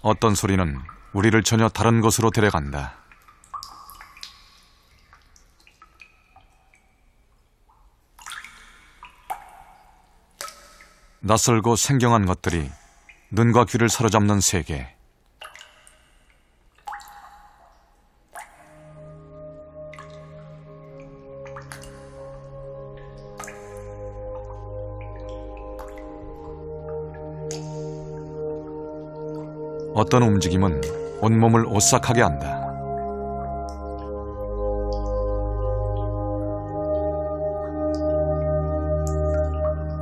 어떤 소리는 우리를 전혀 다른 곳으로 데려간다. 낯설고 생경한 것들이 눈과 귀를 사로잡는 세계. 어떤 움직임은 온몸을 오싹하게 한다.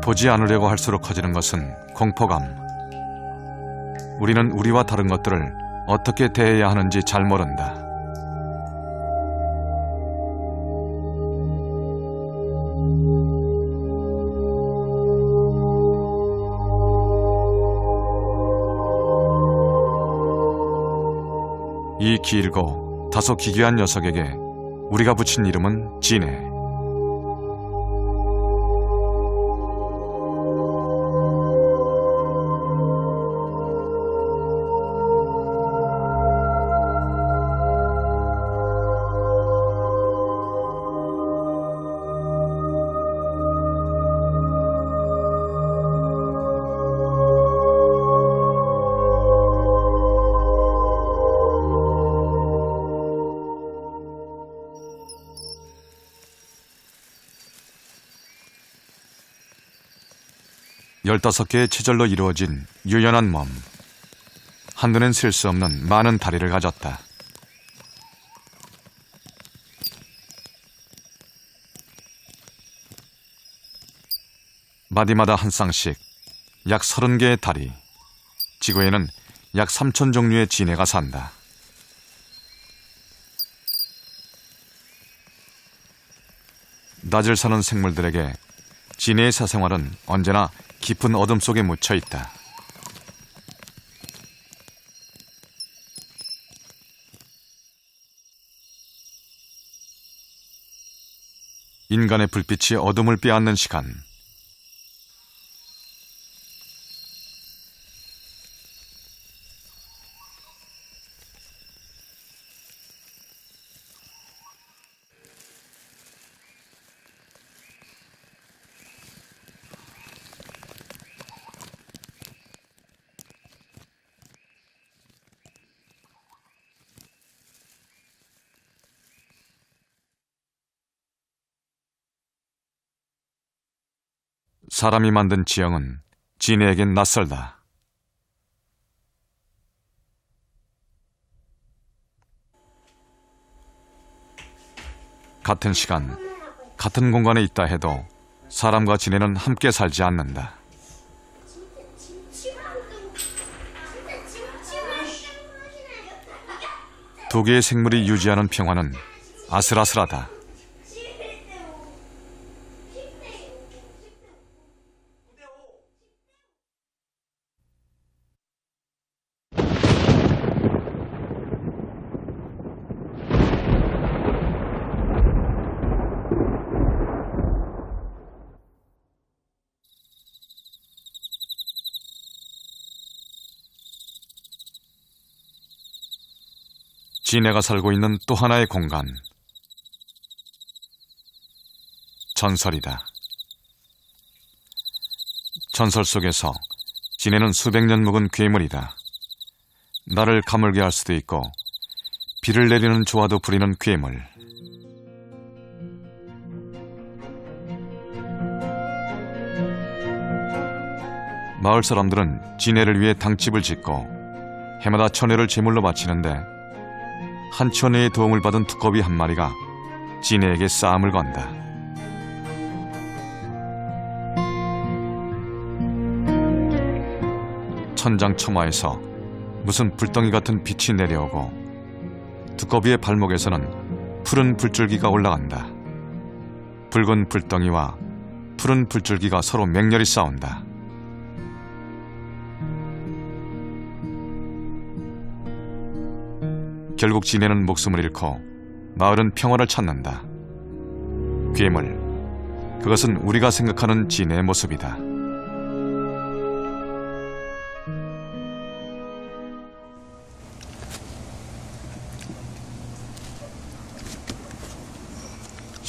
보지 않으려고 할수록 커지는 것은 공포감. 우리는 우리와 다른 것들을 어떻게 대해야 하는지 잘 모른다. 이 길고 다소 기괴한 녀석에게 우리가 붙인 이름은 지네. 열다섯 개의 체절로 이루어진 유연한 몸. 한눈엔 셀 수 없는 많은 다리를 가졌다. 마디마다 한 쌍씩 약 30개의 다리. 지구에는 약 3,000 종류의 지네가 산다. 낮을 사는 생물들에게 지네의 사생활은 언제나 깊은 어둠 속에 묻혀 있다. 인간의 불빛이 어둠을 빼앗는 시간. 사람이 만든 지형은 지네에겐 낯설다. 같은 시간, 같은 공간에 있다 해도 사람과 지네는 함께 살지 않는다. 두 개의 생물이 유지하는 평화는 아슬아슬하다. 지네가 살고 있는 또 하나의 공간. 전설이다. 전설 속에서 지네는 수백 년 묵은 괴물이다. 나를 가물게 할 수도 있고 비를 내리는 조화도 부리는 괴물. 마을 사람들은 지네를 위해 당집을 짓고 해마다 천회를 제물로 바치는데 한 천회의 도움을 받은 두꺼비 한 마리가 지네에게 싸움을 건다. 천장처마에서 무슨 불덩이 같은 빛이 내려오고 두꺼비의 발목에서는 푸른 불줄기가 올라간다. 붉은 불덩이와 푸른 불줄기가 서로 맹렬히 싸운다. 결국 지네는 목숨을 잃고 마을은 평화를 찾는다. 괴물, 그것은 우리가 생각하는 지네의 모습이다.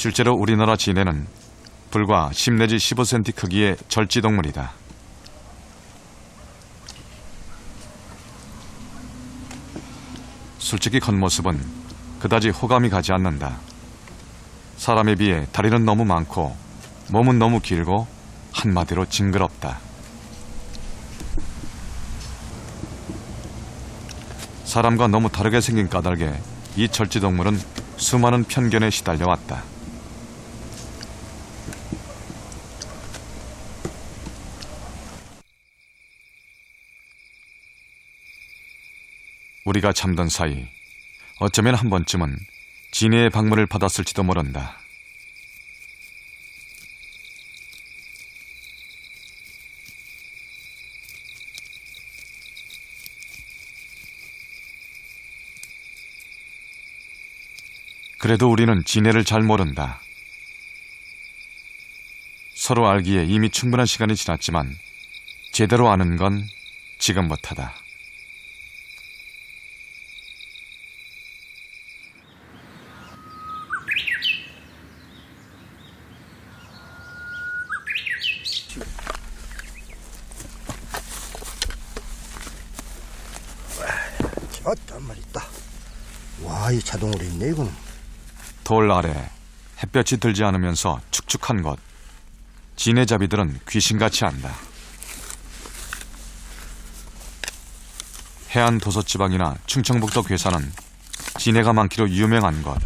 실제로 우리나라 진해는 불과 10 내지 15cm 크기의 절지동물이다. 솔직히 겉모습은 그다지 호감이 가지 않는다. 사람에 비해 다리는 너무 많고 몸은 너무 길고 한마디로 징그럽다. 사람과 너무 다르게 생긴 까닭에 이 절지동물은 수많은 편견에 시달려왔다. 우리가 잠든 사이 어쩌면 한 번쯤은 진해의 방문을 받았을지도 모른다. 그래도 우리는 진해를 잘 모른다. 서로 알기에 이미 충분한 시간이 지났지만 제대로 아는 건 지금부터다. 한 마리 있다. 와, 이 자동으로 있네 이거는. 돌 아래 햇볕이 들지 않으면서 축축한 곳. 진해잡이들은 귀신같이 안다. 해안 도서지방이나 충청북도 괴산은 진해가 많기로 유명한 곳.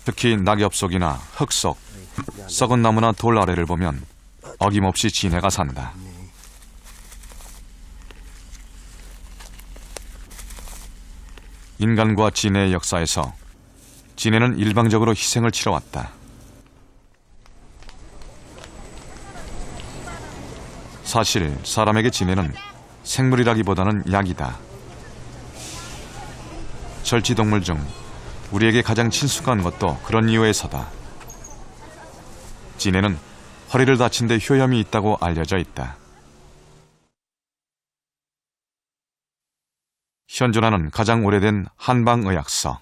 특히 낙엽 속이나 흙 속, 썩은 나무나 돌 아래를 보면 어김없이 진해가 산다. 인간과 진해의 역사에서 진해는 일방적으로 희생을 치러왔다. 사실 사람에게 진해는 생물이라기보다는 약이다. 절지동물 중 우리에게 가장 친숙한 것도 그런 이유에서다. 진해는 허리를 다친 데 효염이 있다고 알려져 있다. 현존하는 가장 오래된 한방의학서.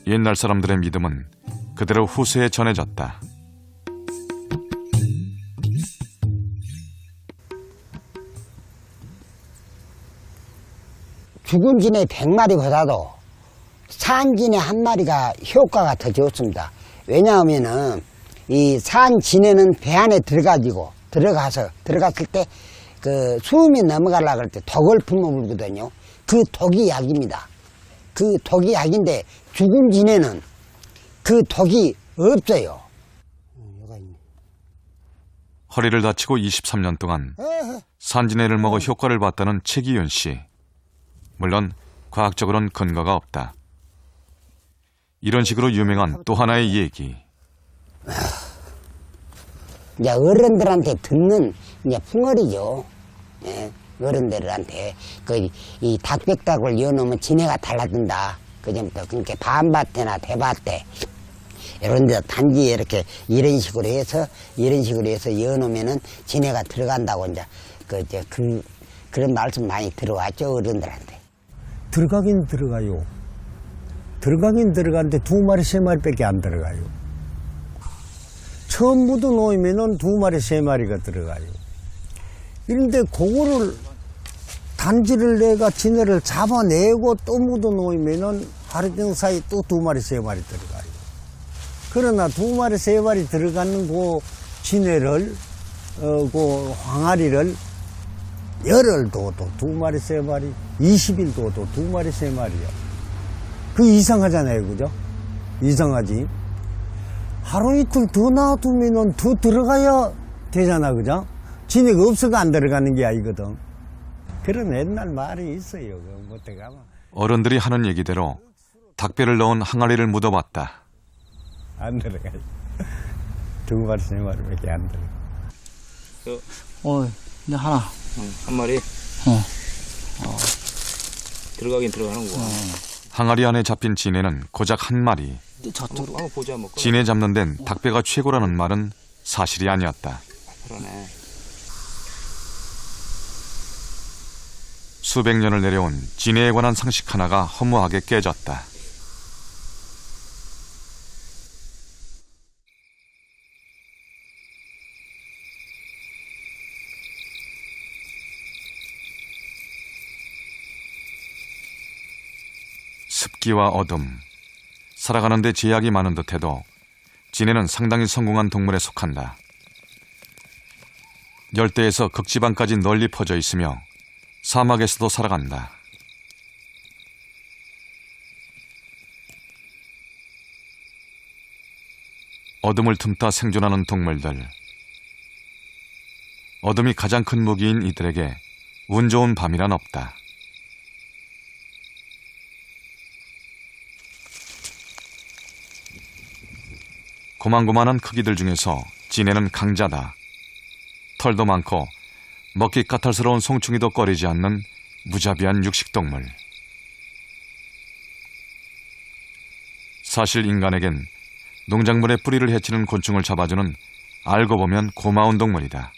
옛날 사람들의 믿음은 그대로 후세에 전해졌다. 죽은 진해 100마리보다도 산 진해 한 마리가 효과가 더 좋습니다. 왜냐하면은 이 산 진해는 배 안에 들어갔을 때 그 수음이 넘어가려고 할 때 독을 품어불거든요. 그 독이 약입니다. 그 독이 약인데 죽은 진해는 그 독이 없어요. 허리를 다치고 23년 동안 산진해를 먹어 효과를 봤다는 최기윤 씨. 물론 과학적으로는 근거가 없다. 이런 식으로 유명한 또 하나의 얘기. 이제 어른들한테 듣는 이제 풍월이죠. 예, 어른들한테 이 닭백닭을 이어놓으면 진해가 달라진다. 그전부터 그러니까 밤밭에나 대밭에 이런 데 단지 이렇게 이런 식으로 해서 이어놓으면은 진해가 들어간다고 이제 그런 말씀 많이 들어왔죠, 어른들한테. 들어가긴 들어가요. 들어가긴 들어가는데 2마리, 3마리밖에 안 들어가요. 처음 묻어놓으면은 2마리, 3마리가 들어가요. 그런데 그거를 단지를 내가 진해를 잡아내고 또 묻어놓으면은 하루 정 사이 또 2마리, 3마리 들어가요. 그러나 2마리, 3마리 들어가는 그 진해를, 그 항아리를 열흘 둬도 2마리, 3마리, 20일 둬도 2마리, 3마리요. 그 이상하잖아요, 그죠? 이상하지. 하루 이틀 더 놔두면은 더 들어가야 되잖아, 그죠? 진해가 없어가 안 들어가는 게 아니거든. 그런 옛날 말이 있어요. 못해 가면. 어른들이 하는 얘기대로 닭뼈를 넣은 항아리를 묻어봤다. 안 들어가요. 2마리, 3마리밖에 안 들어가. 이제 하나 한 마리. 어. 들어가긴 들어가는구나. 항아리 안에 잡힌 진해는 고작 한 마리. 저쪽으로. 한번 보자 뭐. 진해 잡는 데는 닭배가 최고라는 말은 사실이 아니었다. 그러네. 수백 년을 내려온 진해에 관한 상식 하나가 허무하게 깨졌다. 습기와 어둠, 살아가는 데 제약이 많은 듯해도 진해는 상당히 성공한 동물에 속한다. 열대에서 극지방까지 널리 퍼져 있으며 사막에서도 살아간다. 어둠을 틈타 생존하는 동물들. 어둠이 가장 큰 무기인 이들에게 운 좋은 밤이란 없다. 고만고만한 크기들 중에서 진해는 강자다. 털도 많고 먹기 까탈스러운 송충이도 꺼리지 않는 무자비한 육식동물. 사실 인간에겐 농작물의 뿌리를 해치는 곤충을 잡아주는 알고 보면 고마운 동물이다.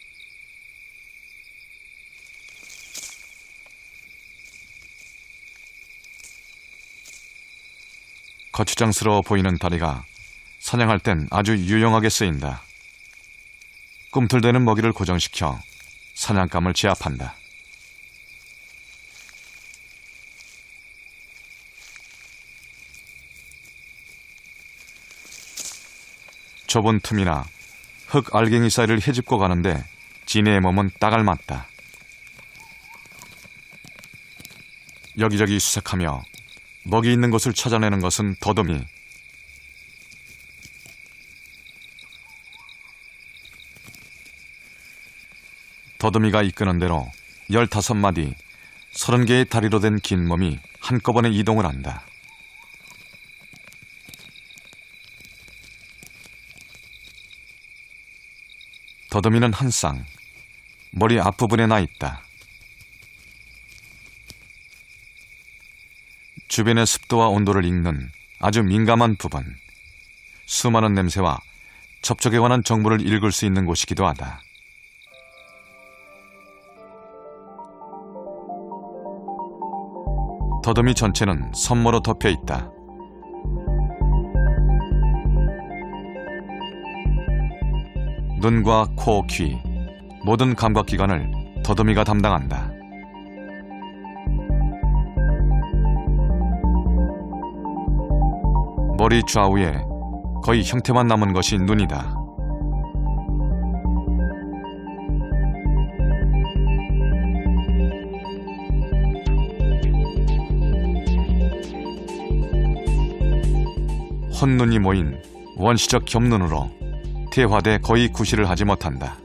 거추장스러워 보이는 다리가 사냥할 땐 아주 유용하게 쓰인다. 꿈틀대는 먹이를 고정시켜 사냥감을 제압한다. 좁은 틈이나 흙 알갱이 사이를 헤집고 가는데 진해의 몸은 딱 알맞다. 여기저기 수색하며 먹이 있는 곳을 찾아내는 것은 더듬이. 더듬이가 이끄는 대로 15마디, 30개의 다리로 된 긴 몸이 한꺼번에 이동을 한다. 더듬이는 한 쌍, 머리 앞부분에 나 있다. 주변의 습도와 온도를 읽는 아주 민감한 부분, 수많은 냄새와 접촉에 관한 정보를 읽을 수 있는 곳이기도 하다. 더듬이 전체는 섬모로 덮여 있다. 눈과 코, 귀, 모든 감각기관을 더듬이가 담당한다. 머리 좌우에 거의 형태만 남은 것이 눈이다. 혼눈이 모인 원시적 겹눈으로 태화돼 거의 구실을 하지 못한다.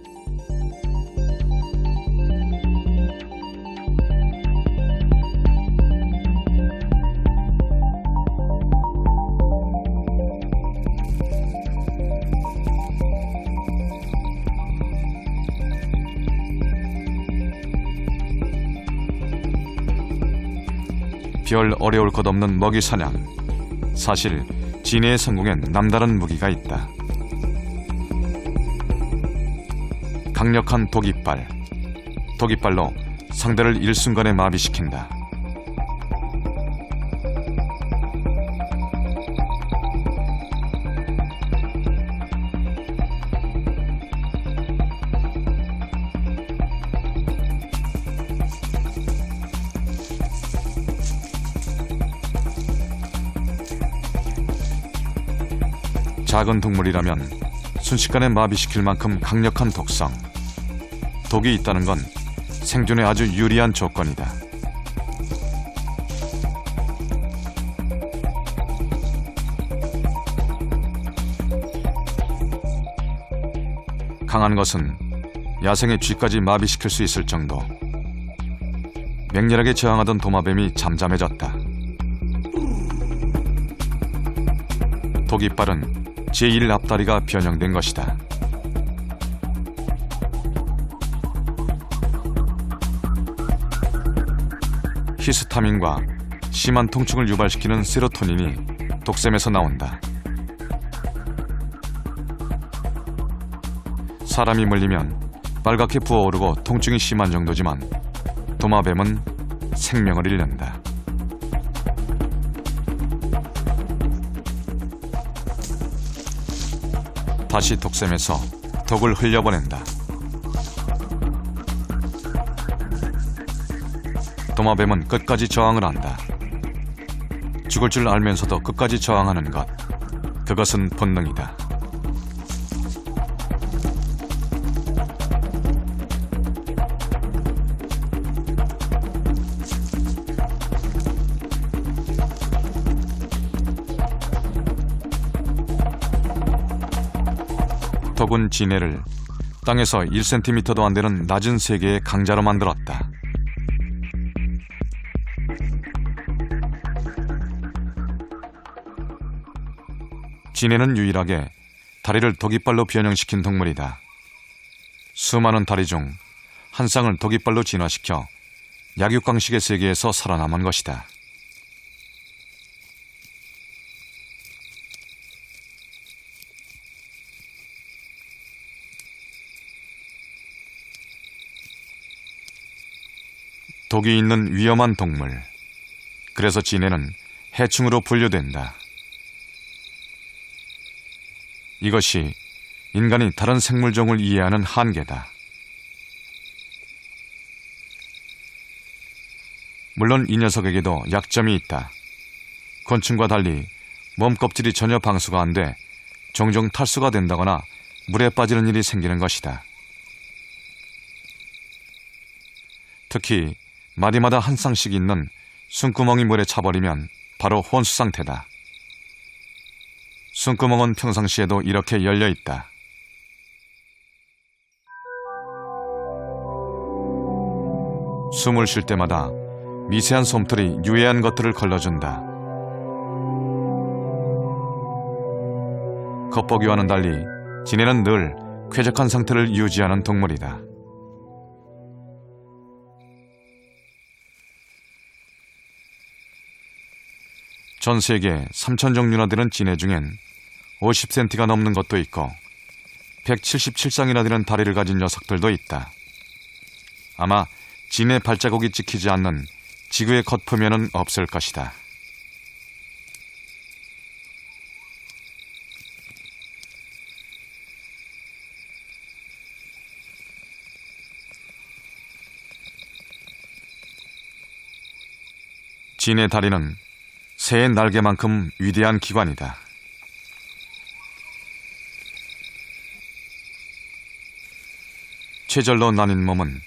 별 어려울 것 없는 먹이 사냥. 사실 진해의 성공엔 남다른 무기가 있다. 강력한 독이빨. 독이빨로 상대를 일순간에 마비시킨다. 작은 동물이라면 순식간에 마비시킬 만큼 강력한 독성. 독이 있다는 건 생존에 아주 유리한 조건이다. 강한 것은 야생의 쥐까지 마비시킬 수 있을 정도. 맹렬하게 저항하던 도마뱀이 잠잠해졌다. 독이빨은 제1앞다리가 변형된 것이다. 히스타민과 심한 통증을 유발시키는 세로토닌이 독샘에서 나온다. 사람이 물리면 빨갛게 부어오르고 통증이 심한 정도지만 도마뱀은 생명을 잃는다. 다시 독샘에서 독을 흘려보낸다. 도마뱀은 끝까지 저항을 한다. 죽을 줄 알면서도 끝까지 저항하는 것, 그것은 본능이다. 독은 진해를 땅에서 1cm도 안 되는 낮은 세계의 강자로 만들었다. 진해는 유일하게 다리를 독이빨로 변형시킨 동물이다. 수많은 다리 중 한 쌍을 독이빨로 진화시켜 약육강식의 세계에서 살아남은 것이다. 독이 있는 위험한 동물. 그래서 진해는 해충으로 분류된다. 이것이 인간이 다른 생물종을 이해하는 한계다. 물론 이 녀석에게도 약점이 있다. 곤충과 달리 몸껍질이 전혀 방수가 안 돼 종종 탈수가 된다거나 물에 빠지는 일이 생기는 것이다. 특히 마디마다 한 쌍씩 있는 숨구멍이 물에 차버리면 바로 혼수 상태다. 숨구멍은 평상시에도 이렇게 열려 있다. 숨을 쉴 때마다 미세한 솜털이 유해한 것들을 걸러준다. 겉보기와는 달리 진해는 늘 쾌적한 상태를 유지하는 동물이다. 전 세계 3,000종류나 되는 진해 중엔 50cm가 넘는 것도 있고 177쌍이나 되는 다리를 가진 녀석들도 있다. 아마 진해 발자국이 찍히지 않는 지구의 겉표면은 없을 것이다. 진해 다리는 새의 날개만큼 위대한 기관이다. 쇠절로 나뉜 몸은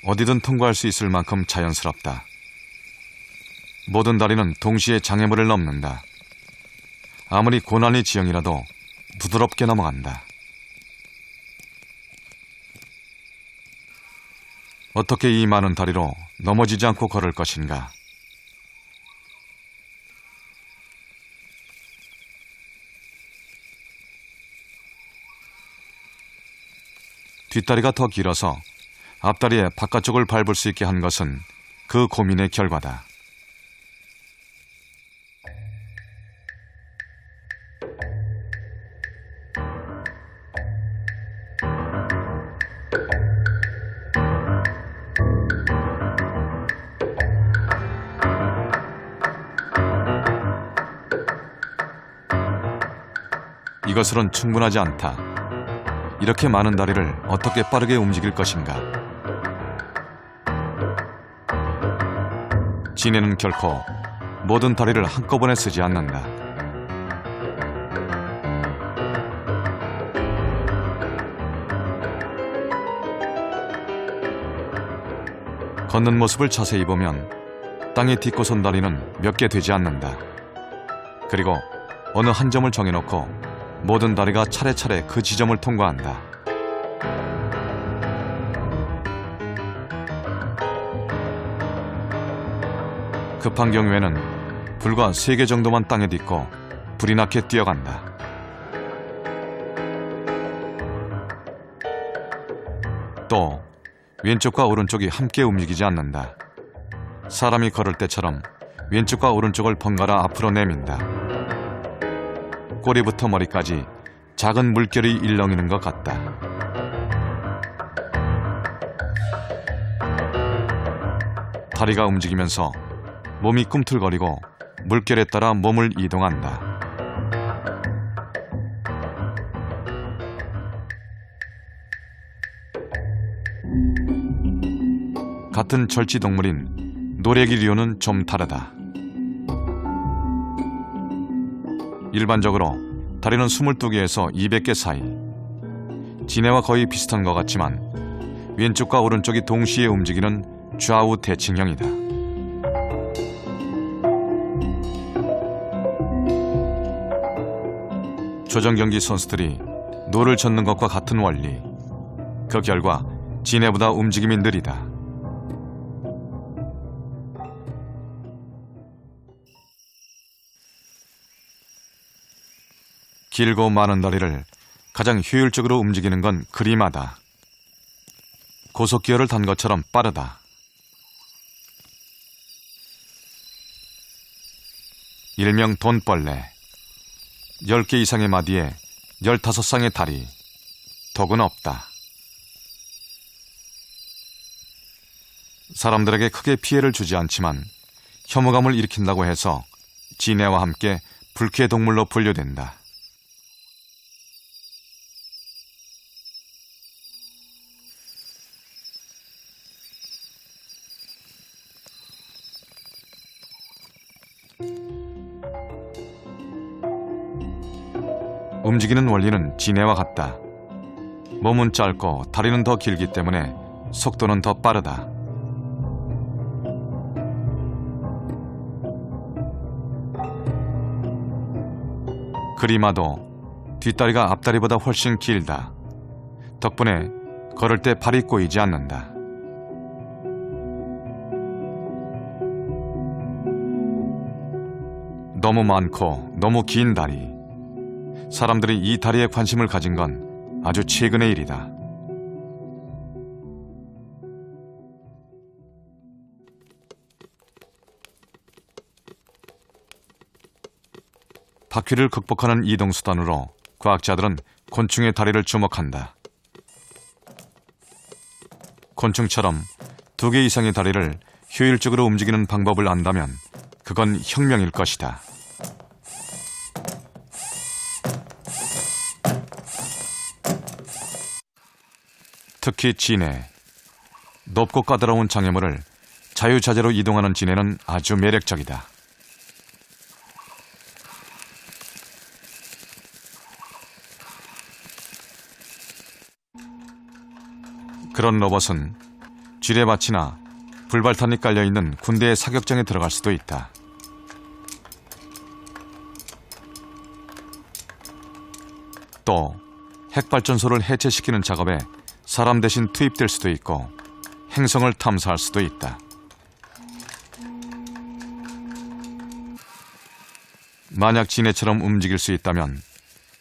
어디든 통과할 수 있을 만큼 자연스럽다. 모든 다리는 동시에 장애물을 넘는다. 아무리 고난의 지형이라도 부드럽게 넘어간다. 어떻게 이 많은 다리로 넘어지지 않고 걸을 것인가? 뒷다리가 더 길어서 앞다리의 바깥쪽을 밟을 수 있게 한 것은 그 고민의 결과다. 이것으론 충분하지 않다. 이렇게 많은 다리를 어떻게 빠르게 움직일 것인가? 진해는 결코 모든 다리를 한꺼번에 쓰지 않는다. 걷는 모습을 자세히 보면 땅에 딛고 선 다리는 몇 개 되지 않는다. 그리고 어느 한 점을 정해놓고 모든 다리가 차례차례 그 지점을 통과한다. 급한 경우에는 불과 3개 정도만 땅에 딛고 불이 나게 뛰어간다. 또 왼쪽과 오른쪽이 함께 움직이지 않는다. 사람이 걸을 때처럼 왼쪽과 오른쪽을 번갈아 앞으로 내민다. 꼬리부터 머리까지 작은 물결이 일렁이는 것 같다. 다리가 움직이면서 몸이 꿈틀거리고 물결에 따라 몸을 이동한다. 같은 절지동물인 노래기류는 좀 다르다. 일반적으로 다리는 22개에서 200개 사이. 지네와 거의 비슷한 것 같지만 왼쪽과 오른쪽이 동시에 움직이는 좌우 대칭형이다. 조정경기 선수들이 노를 젓는 것과 같은 원리. 그 결과 지네보다 움직임이 느리다. 길고 많은 다리를 가장 효율적으로 움직이는 건 그리마다. 고속기어를 탄 것처럼 빠르다. 일명 돈벌레. 10개 이상의 마디에 15쌍의 다리. 독은 없다. 사람들에게 크게 피해를 주지 않지만 혐오감을 일으킨다고 해서 지네와 함께 불쾌 동물로 분류된다. 움직이는 원리는 지네와 같다. 몸은 짧고 다리는 더 길기 때문에 속도는 더 빠르다. 그리마도 뒷다리가 앞다리보다 훨씬 길다. 덕분에 걸을 때 발이 꼬이지 않는다. 너무 많고 너무 긴 다리. 사람들이 이 다리에 관심을 가진 건 아주 최근의 일이다. 바퀴를 극복하는 이동수단으로 과학자들은 곤충의 다리를 주목한다. 곤충처럼 2개 이상의 다리를 효율적으로 움직이는 방법을 안다면 그건 혁명일 것이다. 특히 지네. 높고 까다로운 장애물을 자유자재로 이동하는 지네는 아주 매력적이다. 그런 로봇은 지뢰밭이나 불발탄이 깔려있는 군대의 사격장에 들어갈 수도 있다. 또 핵발전소를 해체시키는 작업에 사람 대신 투입될 수도 있고 행성을 탐사할 수도 있다. 만약 지네처럼 움직일 수 있다면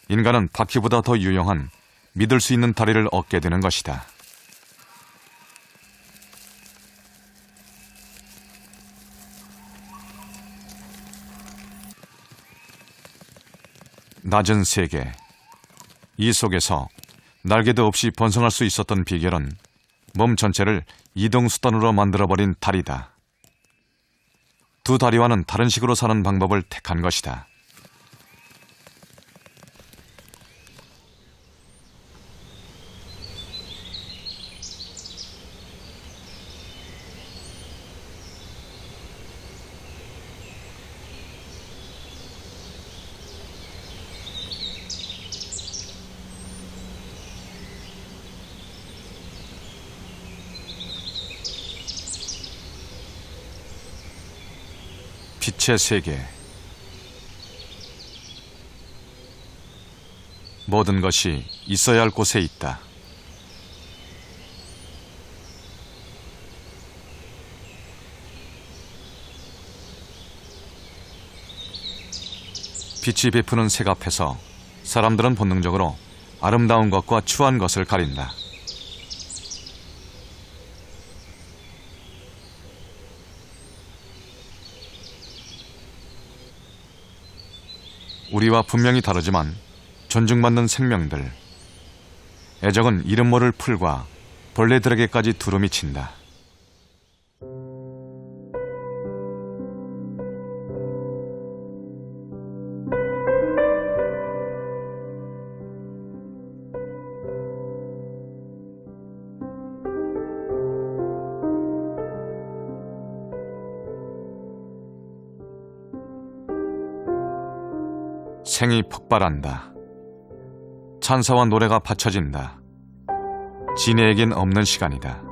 인간은 바퀴보다 더 유용한 믿을 수 있는 다리를 얻게 되는 것이다. 낮은 세계. 이 속에서 날개도 없이 번성할 수 있었던 비결은 몸 전체를 이동수단으로 만들어버린 다리다. 두 다리와는 다른 식으로 사는 방법을 택한 것이다. 빛의 세계. 모든 것이 있어야 할 곳에 있다. 빛이 베푸는 색 앞에서 사람들은 본능적으로 아름다운 것과 추한 것을 가린다. 우리와 분명히 다르지만 존중받는 생명들. 애정은 이름 모를 풀과 벌레들에게까지 두루미친다. 생이 폭발한다. 찬사와 노래가 받쳐진다. 진해에겐 없는 시간이다.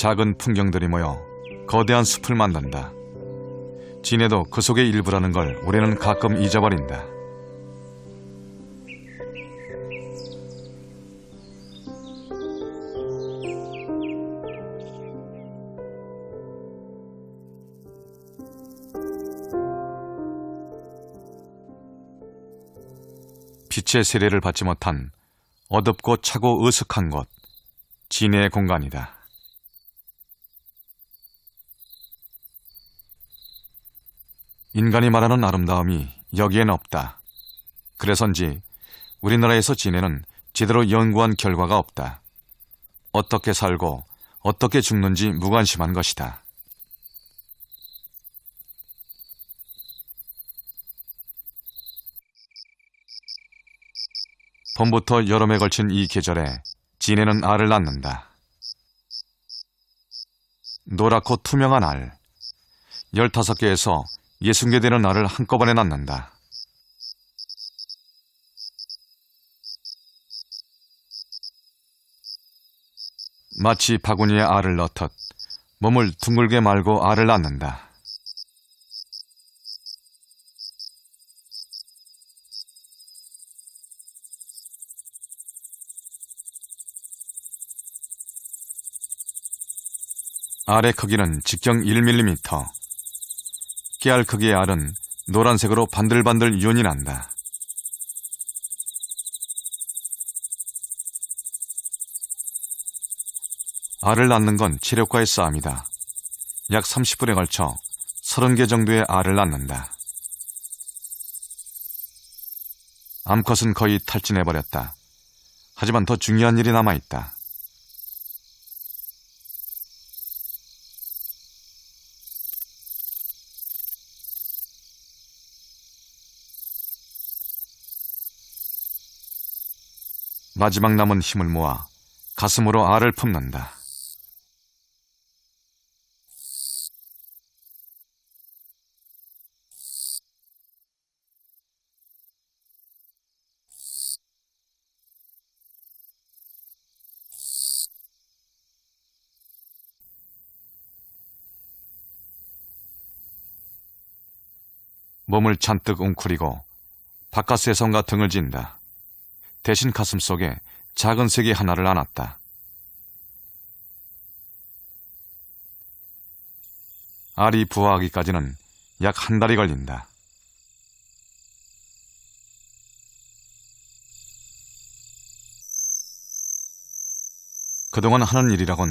작은 풍경들이 모여 거대한 숲을 만든다. 진해도 그 속의 일부라는 걸 우리는 가끔 잊어버린다. 빛의 세례를 받지 못한 어둡고 차고 으슥한 곳, 진해의 공간이다. 인간이 말하는 아름다움이 여기엔 없다. 그래서인지 우리나라에서 진해는 제대로 연구한 결과가 없다. 어떻게 살고 어떻게 죽는지 무관심한 것이다. 봄부터 여름에 걸친 이 계절에 진해는 알을 낳는다. 노랗고 투명한 알, 15개에서 60개 되는 알을 한꺼번에 낳는다. 마치 바구니에 알을 넣듯 몸을 둥글게 말고 알을 낳는다. 알의 크기는 직경 1mm. 깨알 크기의 알은 노란색으로 반들반들 윤이 난다. 알을 낳는 건 체력과의 싸움이다. 약 30분에 걸쳐 30개 정도의 알을 낳는다. 암컷은 거의 탈진해버렸다. 하지만 더 중요한 일이 남아있다. 마지막 남은 힘을 모아 가슴으로 알을 품는다. 몸을 잔뜩 웅크리고 바깥세성과 등을 진다. 대신 가슴 속에 작은 세계 하나를 안았다. 알이 부화하기까지는 약 한 달이 걸린다. 그동안 하는 일이라곤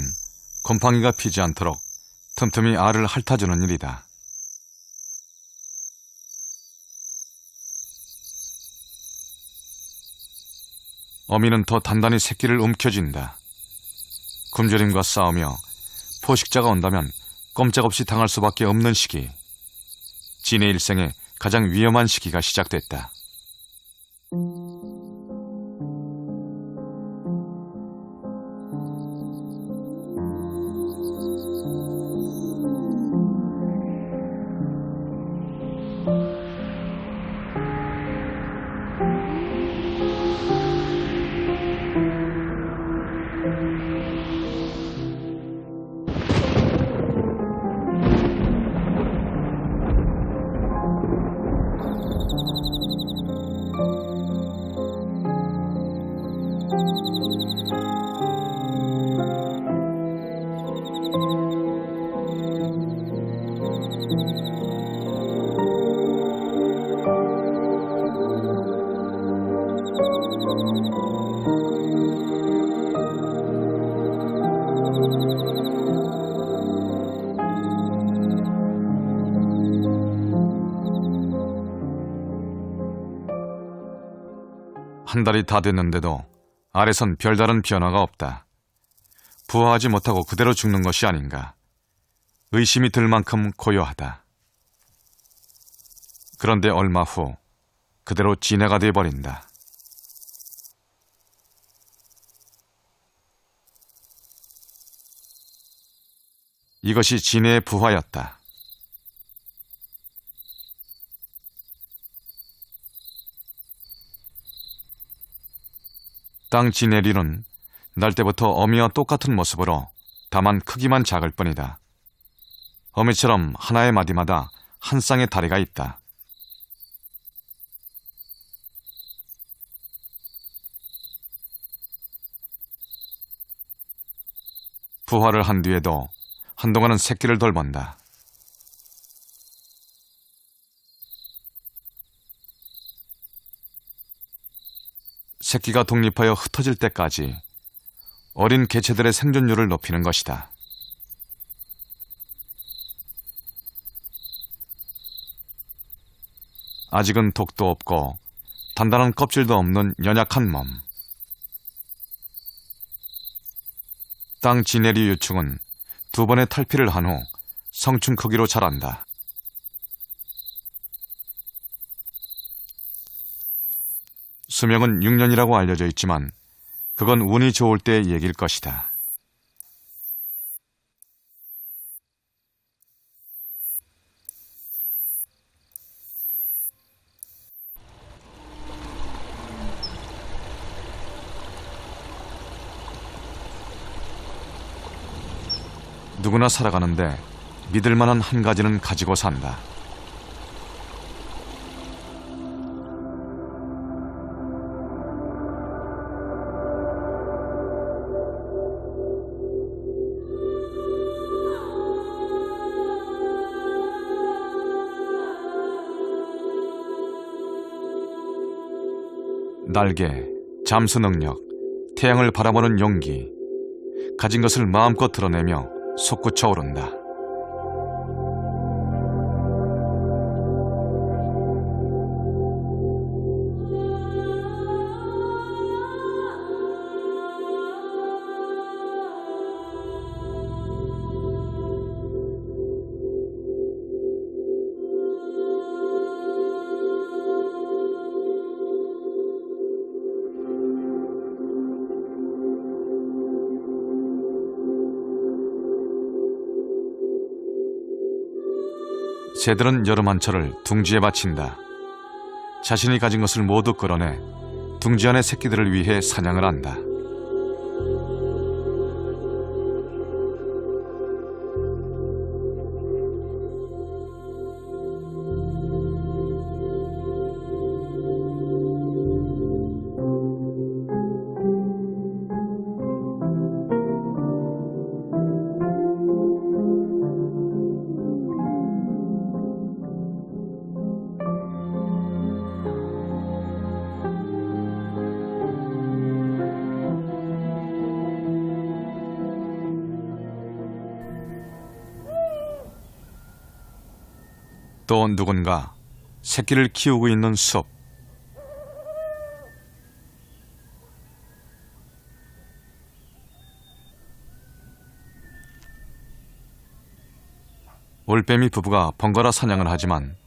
곰팡이가 피지 않도록 틈틈이 알을 핥아주는 일이다. 어미는 더 단단히 새끼를 움켜쥔다. 굶주림과 싸우며 포식자가 온다면 꼼짝없이 당할 수밖에 없는 시기. 진해 일생의 가장 위험한 시기가 시작됐다. 한 달이 다 됐는데도 알에선 별다른 변화가 없다. 부화하지 못하고 그대로 죽는 것이 아닌가. 의심이 들 만큼 고요하다. 그런데 얼마 후 그대로 진해가 돼버린다. 이것이 진해의 부화였다. 땅 진해류는 날 때부터 어미와 똑같은 모습으로 다만 크기만 작을 뿐이다. 어미처럼 하나의 마디마다 한 쌍의 다리가 있다. 부화를 한 뒤에도 한동안은 새끼를 돌본다. 새끼가 독립하여 흩어질 때까지 어린 개체들의 생존율을 높이는 것이다. 아직은 독도 없고 단단한 껍질도 없는 연약한 몸. 땅 진해류 유충은 2번의 탈피를 한 후 성충 크기로 자란다. 수명은 6년이라고 알려져 있지만 그건 운이 좋을 때의 얘기일 것이다. 누구나 살아가는데 믿을 만한 한 가지는 가지고 산다. 날개, 잠수 능력, 태양을 바라보는 용기, 가진 것을 마음껏 드러내며 솟구쳐 오른다. 새들은 여름 한철을 둥지에 바친다. 자신이 가진 것을 모두 끌어내 둥지 안의 새끼들을 위해 사냥을 한다. 또 누군가 새끼를 키우고 있는 숲. 올빼미 부부가 번갈아 사냥을 하지만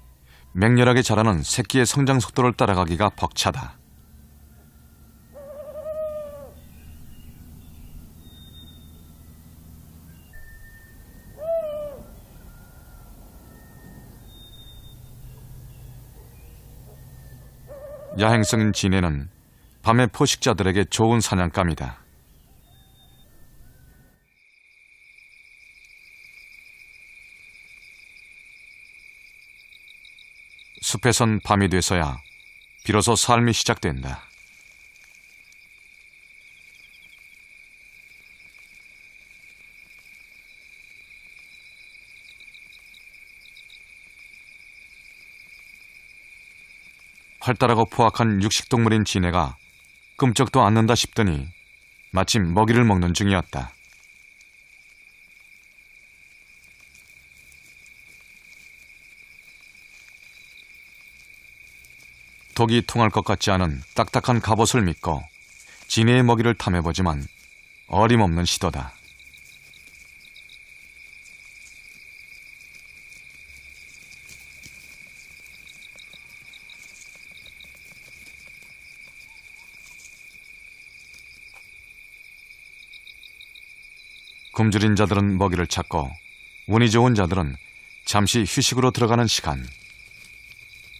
맹렬하게 자라는 새끼의 성장 속도를 따라가기가 벅차다. 야행성인 진해는 밤의 포식자들에게 좋은 사냥감이다. 숲에선 밤이 돼서야 비로소 삶이 시작된다. 활달하고 포악한 육식동물인 진해가 끔찍도 않는다 싶더니 마침 먹이를 먹는 중이었다. 독이 통할 것 같지 않은 딱딱한 갑옷을 믿고 진해의 먹이를 탐해보지만 어림없는 시도다. 굶주린 자들은 먹이를 찾고 운이 좋은 자들은 잠시 휴식으로 들어가는 시간.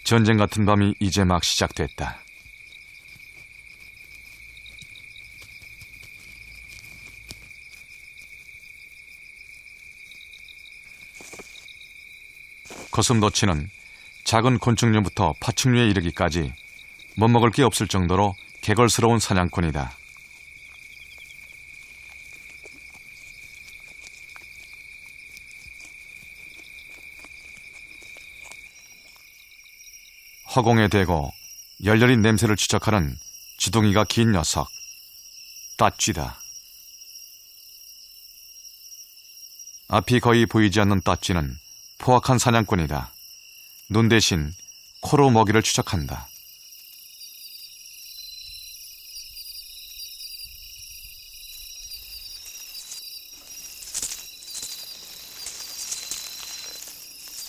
전쟁 같은 밤이 이제 막 시작됐다. 거슴도치는 작은 곤충류부터 파충류에 이르기까지 못 먹을 게 없을 정도로 개걸스러운 사냥꾼이다. 허공에 대고 열렬히 냄새를 추적하는 주둥이가 긴 녀석, 따쥐다. 앞이 거의 보이지 않는 따쥐는 포악한 사냥꾼이다. 눈 대신 코로 먹이를 추적한다.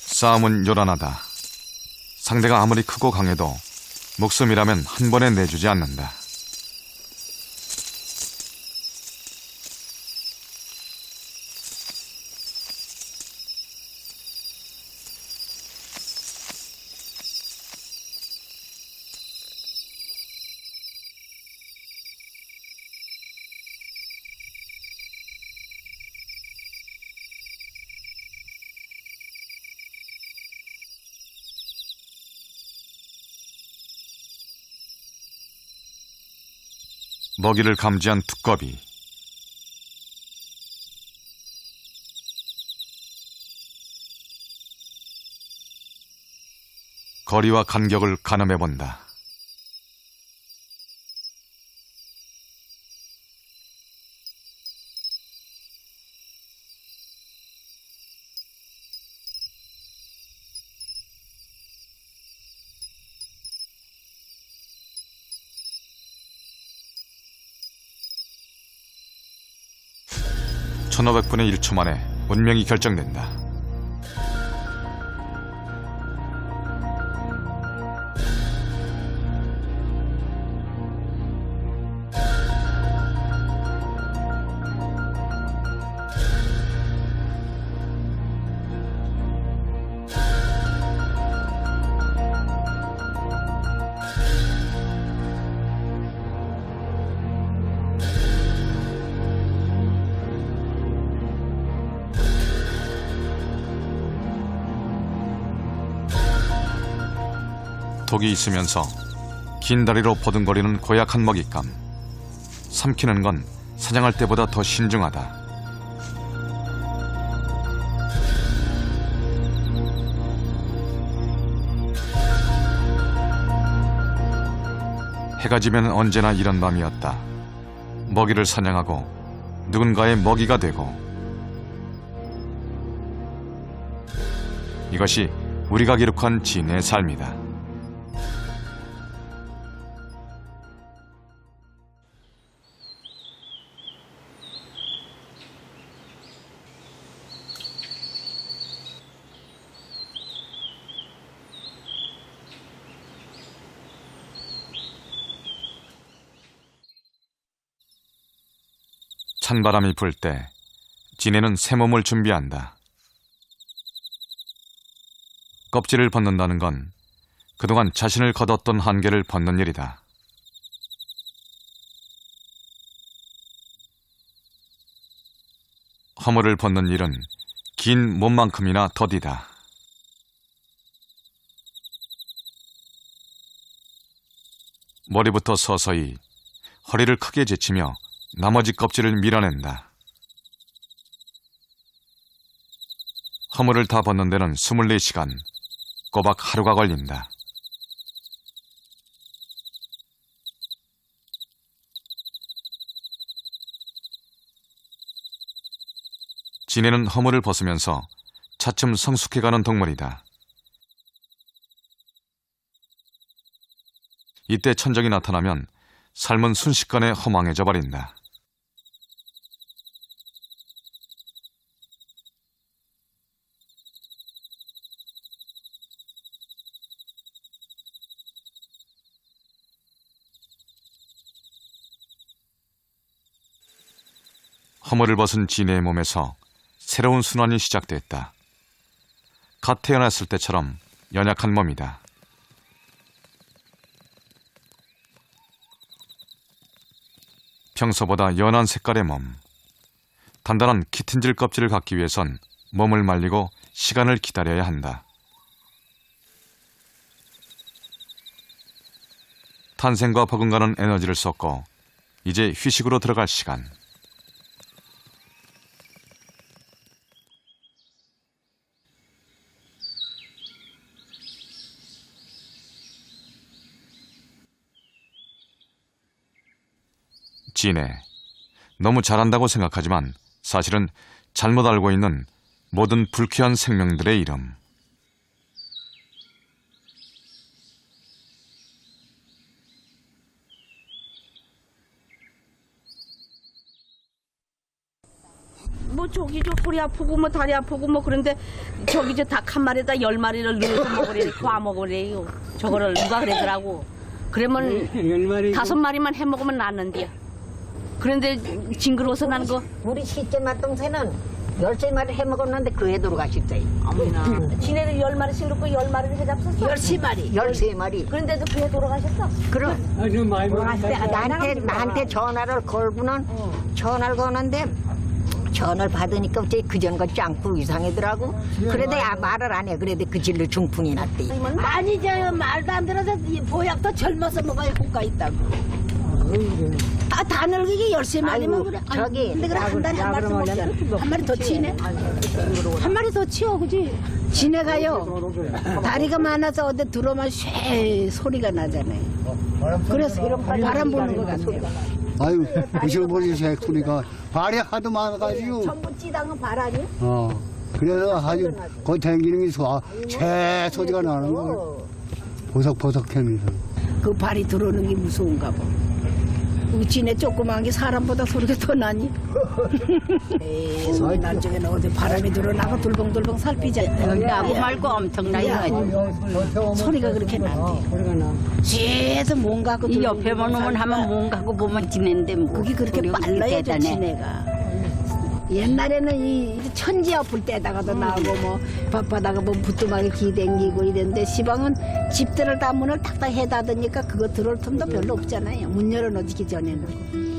싸움은 요란하다. 상대가 아무리 크고 강해도 목숨이라면 한 번에 내주지 않는다. 먹이를 감지한 두꺼비. 거리와 간격을 가늠해본다. (1500분의 1초) 만에 운명이 결정된다. 독이 있으면서 긴 다리로 보듬거리는 고약한 먹잇감. 삼키는 건 사냥할 때보다 더 신중하다. 해가 지면 언제나 이런 밤이었다. 먹이를 사냥하고 누군가의 먹이가 되고. 이것이 우리가 기록한 진의 삶이다. 찬바람이 불 때 진해는 새 몸을 준비한다. 껍질을 벗는다는 건 그동안 자신을 거뒀던 한계를 벗는 일이다. 허물을 벗는 일은 긴 몸만큼이나 더디다. 머리부터 서서히 허리를 크게 제치며 나머지 껍질을 밀어낸다. 허물을 다 벗는 데는 24시간, 꼬박 하루가 걸린다. 진해는 허물을 벗으면서 차츰 성숙해가는 동물이다. 이때 천적이 나타나면 삶은 순식간에 허망해져 버린다. 허물을 벗은 진해의 몸에서 새로운 순환이 시작됐다. 갓 태어났을 때처럼 연약한 몸이다. 평소보다 연한 색깔의 몸. 단단한 키틴질 껍질을 갖기 위해선 몸을 말리고 시간을 기다려야 한다. 탄생과 버금가는 에너지를 쏟고 이제 휴식으로 들어갈 시간. 진해, 너무 잘한다고 생각하지만 사실은 잘못 알고 있는 모든 불쾌한 생명들의 이름. 뭐 저기 저 허리 아프고 뭐 다리 아프고 뭐 그런데 저기 저 닭 한 마리에다 10마리를 넣어서 먹으래 구워 먹으래요. 저거를 누가 그러더라고. 그러면 5마리만 해 먹으면 낫는데요. 그런데 징그러워서 난 거. 우리 셋째 맏동생은 13마리 해먹었는데 그 애 돌아가셨어요. 어머나. 지네들 10마리씩 넣고 10마리를 해 잡섰어? 13마리. 13마리. 그런데도 그 애 돌아가셨어? 그럼. 나한테 전화를 걸고는 전화를 거는데 전화를 받으니까 어째 그전 같지 않고 이상하더라고. 그래도 말을 안 해. 그래도 그 질로 중풍이 났대. 아니죠. 말도 안 들어서 보약도 젊어서 먹어야 효과 있다고. 다 늙이게 13마리 먹으래. 저기, 근데 그래 한 달에 한 마리 먹자. 한 마리 더 치네. 한 마리 더 치워, 그지? 지네가요. 다리가 많아서 어디 들어오면 쉐 소리가 나잖아요. 그래서 바람 부는 것 같아요. 아유, 부실부실 소리가 발이 하도 많아가지고. 전부 찌당은 바람이? 그래서 아주 그 댕기는 게 새 소리가 나는 거. 보석보석하면서. 그 발이 들어오는 게 무서운가 봐. 우리 지네 조그만 게 사람보다 소리가 더 나니? 에이, 소리 날 적에는 어디 바람이 들어나고 들벙들벙 살피잖아. 나고 말고 엄청나요. 소리가 그렇게 난대. 뒤에서 뭔가 이 옆에만 오면 하면 뭔가 하고 보면 지낸데 뭐. 그게 그렇게 빨라요, 저 지네가. 옛날에는 이 천지 아플 때다가도 나오고 뭐 바빠다가 뭐 부뚜막에 기댕기고 이랬는데 시방은 집들을 다 문을 탁탁 해닫으니까 그거 들어올 틈도 별로 없잖아요. 문 열어놓기 전에는.